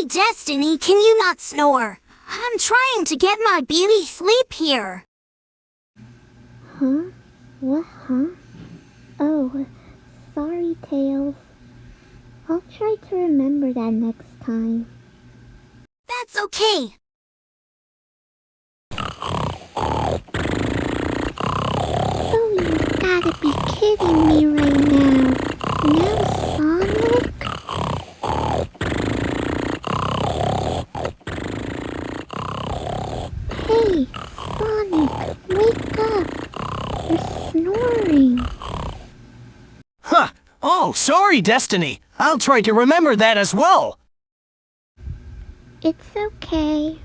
Hey Destiny, can you not snore? I'm trying to get my beauty sleep here. Huh? What, huh? Oh, sorry, Tails. I'll try to remember that next time. That's okay. Oh, you gotta be kidding me right now. Now, Sonic? Hey, Sonic, wake up! You're snoring. Huh. Oh, sorry, Destiny. I'll try to remember that as well. It's okay.